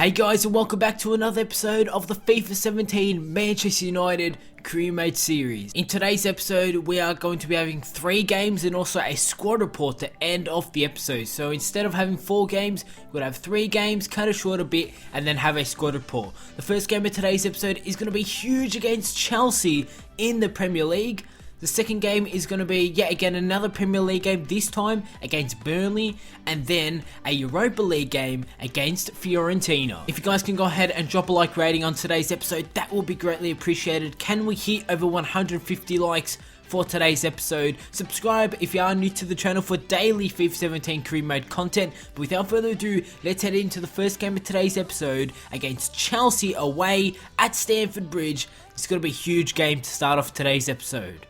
Hey guys, and welcome back to another episode of the FIFA 17 Manchester United Crewmate series. In today's episode, we are going to be having 3 games and also a squad report to end off the episode. So instead of having 4 games, we're going to have 3 games, cut it short a bit, and then have a squad report. The first game of today's episode is going to be huge against Chelsea in the Premier League. The second game is going to be, yet again, another Premier League game, this time against Burnley, and then a Europa League game against Fiorentina. If you guys can go ahead and drop a like rating on today's episode, that will be greatly appreciated. Can we hit over 150 likes for today's episode? Subscribe if you are new to the channel for daily FIFA 17 career mode content. But without further ado, let's head into the first game of today's episode against Chelsea away at Stamford Bridge. It's going to be a huge game to start off today's episode.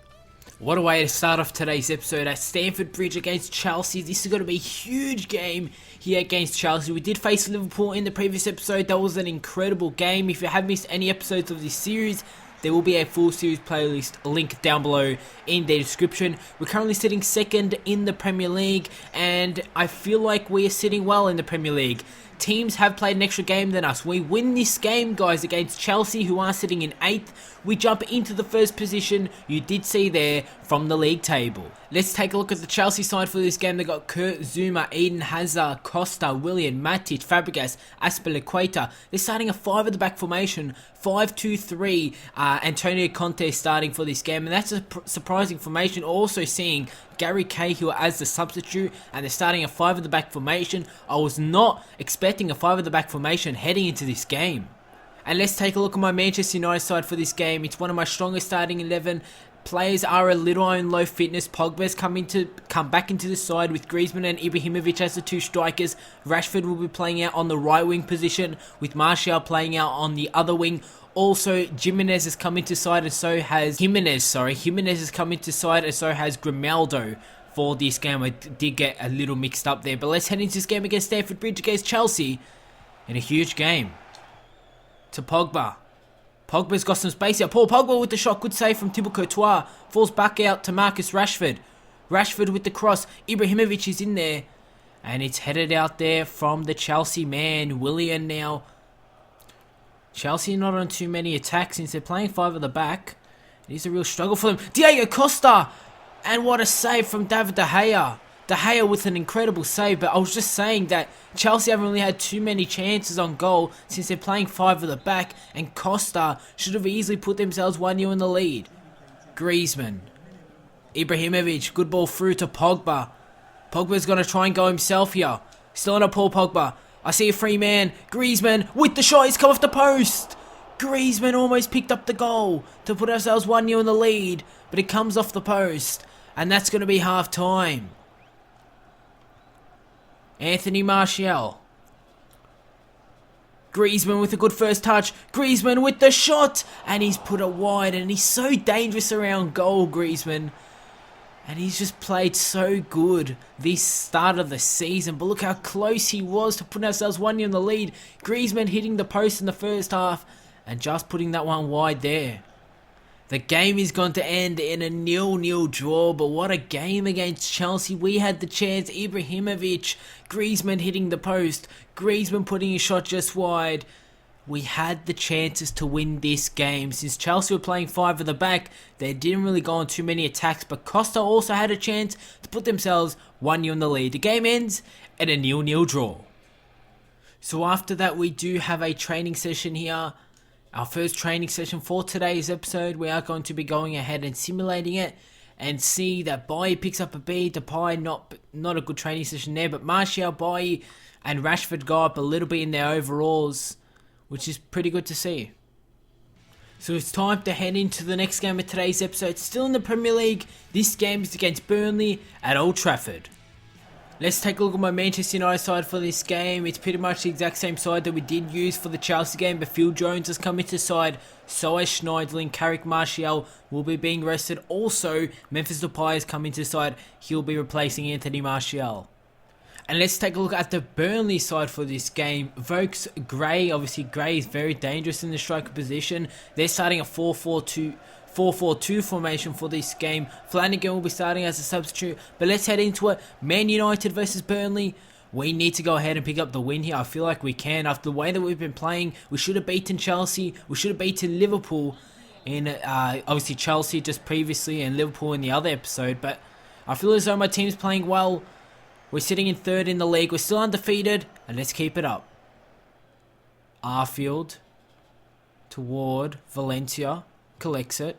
What a way to start off today's episode at Stamford Bridge against Chelsea. This is going to be a huge game here against Chelsea. We did face Liverpool in the previous episode. That was an incredible game. If you have missed any episodes of this series, there will be a full series playlist link down below in the description. We're currently sitting second in the Premier League, and I feel like we are sitting well in the Premier League. Teams have played an extra game than us. We win this game, guys, against Chelsea, who are sitting in 8th. We jump into the first position, you did see there, from the league table. Let's take a look at the Chelsea side for this game. They got Kurt Zuma, Eden Hazard, Costa, Willian, Matic, Fabregas, Azpilicueta. They're starting a 5 at the back formation, 5-2-3. Antonio Conte starting for this game, and that's a surprising formation. Also seeing Gary Cahill as the substitute, and they're starting a 5 at the back formation. I was not expecting a 5 at the back formation heading into this game. And let's take a look at my Manchester United side for this game. It's one of my strongest starting 11. Players are a little on low fitness. Pogba's come back into the side with Griezmann and Ibrahimovic as the 2 strikers. Rashford will be playing out on the right wing position with Martial playing out on the other wing. Also, Jimenez has come into side, and so has Jimenez has come into side, and so has Grimaldo for this game. I did get a little mixed up there, but let's head into this game against Stamford Bridge against Chelsea in a huge game. To Pogba. Pogba's got some space here. Paul Pogba with the shot. Good save from Thibaut Courtois. Falls back out to Marcus Rashford. Rashford with the cross. Ibrahimovic is in there. And it's headed out there from the Chelsea man. Willian now. Chelsea not on too many attacks since they're playing 5 at the back. It is a real struggle for them. Diego Costa! And what a save from David De Gea. De Gea with an incredible save, but I was just saying that Chelsea haven't really had too many chances on goal since they're playing 5 at the back, and Costa should have easily put themselves 1-0 in the lead. Griezmann. Ibrahimovic, good ball through to Pogba. Pogba's going to try and go himself here. Still on a Paul Pogba. I see a free man. Griezmann with the shot. He's come off the post. Griezmann almost picked up the goal to put ourselves 1-0 in the lead, but it comes off the post, and that's going to be half time. Anthony Martial. Griezmann with a good first touch. Griezmann with the shot. And he's put it wide. And he's so dangerous around goal, Griezmann. And he's just played so good this start of the season. But look how close he was to putting ourselves 1-0 in the lead. Griezmann hitting the post in the first half. And just putting that one wide there. The game is going to end in a 0-0 draw, but what a game against Chelsea. We had the chance. Ibrahimovic, Griezmann hitting the post, Griezmann putting his shot just wide. We had the chances to win this game. Since Chelsea were playing 5 at the back, they didn't really go on too many attacks, but Costa also had a chance to put themselves 1-0 in the lead. The game ends in a 0-0 draw. So after that, we do have a training session here. Our first training session for today's episode. We are going to be going ahead and simulating it and see that Bailly picks up a B. Depay, not a good training session there, but Martial, Bailly and Rashford go up a little bit in their overalls, which is pretty good to see. So it's time to head into the next game of today's episode. Still in the Premier League. This game is against Burnley at Old Trafford. Let's take a look at my Manchester United side for this game. It's pretty much the exact same side that we did use for the Chelsea game, but Phil Jones has come into the side. So has Schneiderlin. Carrick Martial will be being rested. Also, Memphis Depay has come into the side. He'll be replacing Anthony Martial. And let's take a look at the Burnley side for this game. Vokes Gray. Obviously, Gray is very dangerous in the striker position. They're starting a 4-4-2 formation for this game. Flanagan will be starting as a substitute. But let's head into it. Man United versus Burnley. We need to go ahead and pick up the win here. I feel like we can. After the way that we've been playing, we should have beaten Chelsea. We should have beaten Liverpool in, obviously Chelsea just previously and Liverpool in the other episode. But I feel as though my team's playing well. We're sitting in third in the league. We're still undefeated. And let's keep it up. Arfield toward Valencia. Collects it.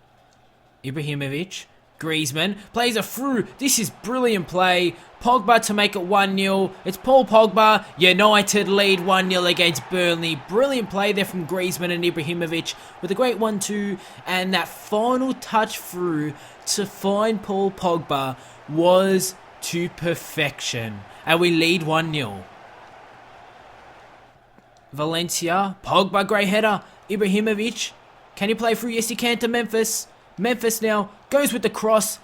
Ibrahimovic. Griezmann plays it through. This is brilliant play. Pogba to make it 1-0. It's Paul Pogba. United lead 1-0 against Burnley. Brilliant play there from Griezmann and Ibrahimovic with a great 1-2. And that final touch through to find Paul Pogba was to perfection. And we lead 1-0. Valencia. Pogba, great header. Ibrahimovic. Can he play through? Yes, he can to Memphis. Memphis now goes with the cross.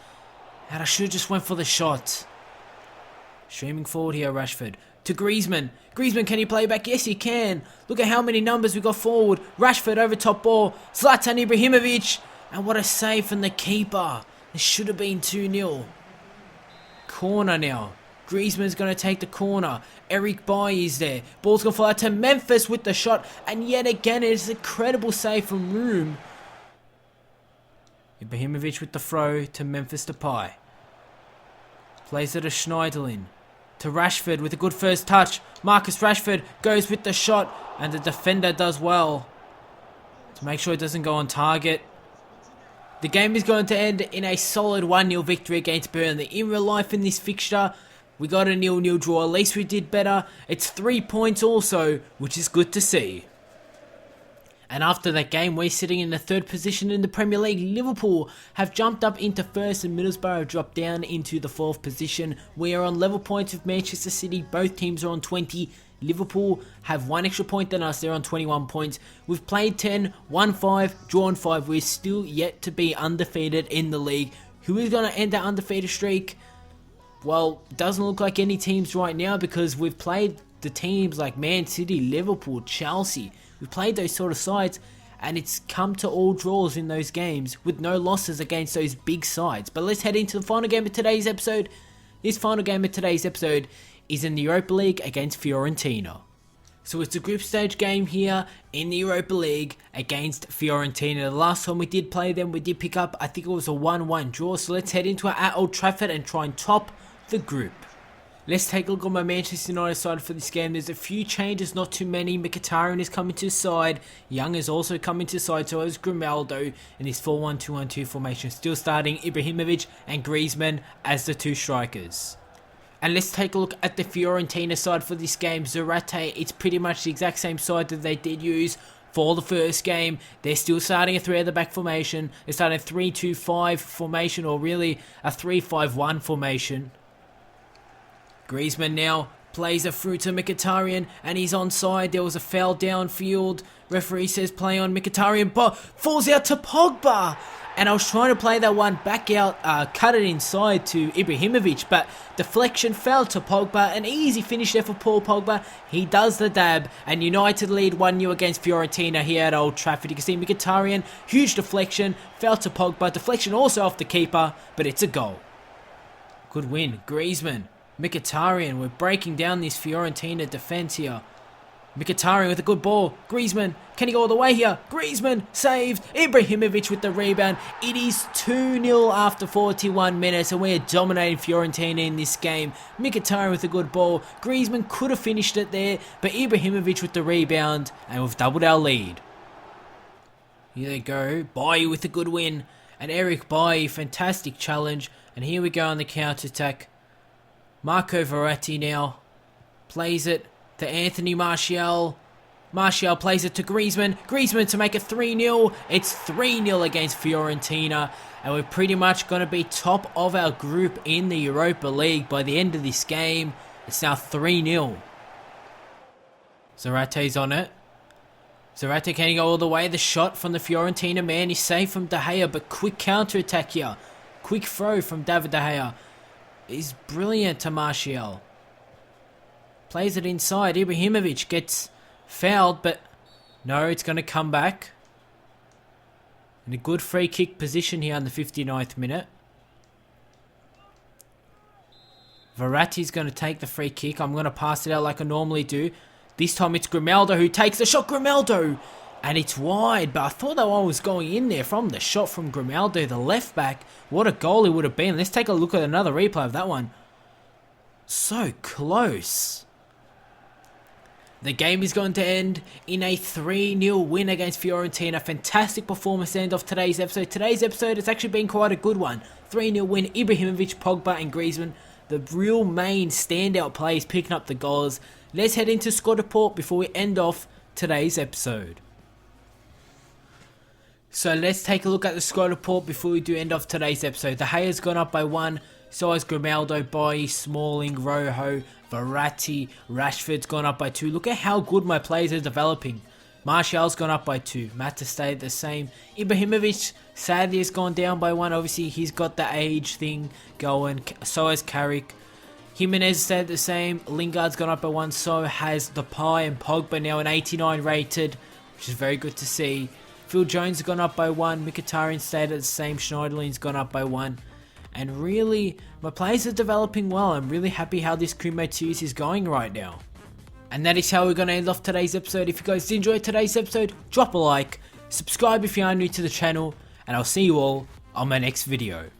And I should have just went for the shot. Streaming forward here, Rashford. To Griezmann. Griezmann, can he play back? Yes, he can. Look at how many numbers we got forward. Rashford over top ball. Zlatan Ibrahimovic. And what a save from the keeper. It should have been 2-0. Corner now. Griezmann's going to take the corner. Eric Bailly is there. Ball's going to fly out to Memphis with the shot. And yet again, it is an incredible save from Room. Ibrahimovic with the throw to Memphis Depay. Plays it to Schneiderlin. To Rashford with a good first touch. Marcus Rashford goes with the shot. And the defender does well to make sure it doesn't go on target. The game is going to end in a solid 1-0 victory against Burnley. In real life in this fixture, we got a 0-0 draw. At least we did better. It's 3 points also, which is good to see. And after that game, we're sitting in the third position in the Premier League. Liverpool have jumped up into first and Middlesbrough have dropped down into the fourth position. We are on level points with Manchester City. Both teams are on 20. Liverpool have 1 extra point than us. They're on 21 points. We've played 10, won 5, drawn 5. We're still yet to be undefeated in the league. Who is going to end that undefeated streak? Well, doesn't look like any teams right now because we've played the teams like Man City, Liverpool, Chelsea. We've played those sort of sides and it's come to all draws in those games with no losses against those big sides. But let's head into the final game of today's episode. This final game of today's episode is in the Europa League against Fiorentina. So it's a group stage game here in the Europa League against Fiorentina. The last time we did play them, we did pick up, I think it was a 1-1 draw. So let's head into it at Old Trafford and try and top the group. Let's take a look at my Manchester United side for this game. There's a few changes, not too many. Mkhitaryan is coming to the side. Young is also coming to the side, so is Grimaldo in this 4-1-2-1-2 formation. Still starting Ibrahimovic and Griezmann as the two strikers. And let's take a look at the Fiorentina side for this game. Zarate, it's pretty much the exact same side that they did use for the first game. They're still starting a 3 at the back formation. They're starting a 3-2-5 formation, or really a 3-5-1 formation. Griezmann now plays it through to Mkhitaryan and he's onside. There was a foul downfield. Referee says play on Mkhitaryan, but falls out to Pogba. And I was trying to play that one back out, cut it inside to Ibrahimovic, but deflection fell to Pogba. An easy finish there for Paul Pogba. He does the dab, and United lead 1-0 against Fiorentina here at Old Trafford. You can see Mkhitaryan, huge deflection, fell to Pogba. Deflection also off the keeper, but it's a goal. Good win, Griezmann. Mkhitaryan, we're breaking down this Fiorentina defence here. Mkhitaryan with a good ball. Griezmann, can he go all the way here? Griezmann saved. Ibrahimovic with the rebound. It is 2-0 after 41 minutes and we're dominating Fiorentina in this game. Mkhitaryan with a good ball. Griezmann could have finished it there, but Ibrahimovic with the rebound and we've doubled our lead. Here they go. Bailly with a good win. And Eric Bailly, fantastic challenge. And here we go on the counter-attack. Marco Verratti now plays it to Anthony Martial. Martial plays it to Griezmann. Griezmann to make it 3-0. It's 3-0 against Fiorentina. And we're pretty much going to be top of our group in the Europa League by the end of this game. It's now 3-0. Zarate's on it. Zarate can go all the way. The shot from the Fiorentina man is safe from De Gea, but quick counter-attack here. Quick throw from David De Gea. Is brilliant to Martial. Plays it inside. Ibrahimovic gets fouled, but no, it's going to come back. In a good free kick position here in the 59th minute. Verratti's going to take the free kick. I'm going to pass it out like I normally do. This time it's Grimaldo who takes the shot. Grimaldo! And it's wide, but I thought that one was going in there from the shot from Grimaldo, the left back. What a goal it would have been. Let's take a look at another replay of that one. So close. The game is going to end in a 3-0 win against Fiorentina. Fantastic performance to end off today's episode. Today's episode has actually been quite a good one. 3-0 win. Ibrahimovic, Pogba and Griezmann, the real main standout players picking up the goals. Let's head into squad report before we end off today's episode. So let's take a look at the squad report before we do end off today's episode. De Gea's gone up by 1, so has Grimaldo, Boy, Smalling, Rojo, Verratti, Rashford's gone up by 2. Look at how good my players are developing. Martial's gone up by 2. Mata stayed the same. Ibrahimovic sadly has gone down by 1. Obviously he's got the age thing going. So has Carrick. Jimenez stayed the same. Lingard's gone up by 1. So has Depay and Pogba, now an 89 rated, which is very good to see. Phil Jones has gone up by 1. Mkhitaryan stayed at the same. Schneiderlin's gone up by 1. And really, my players are developing well. I'm really happy how this crewmate series is going right now. And that is how we're going to end off today's episode. If you guys did enjoy today's episode, drop a like, subscribe if you are new to the channel, and I'll see you all on my next video.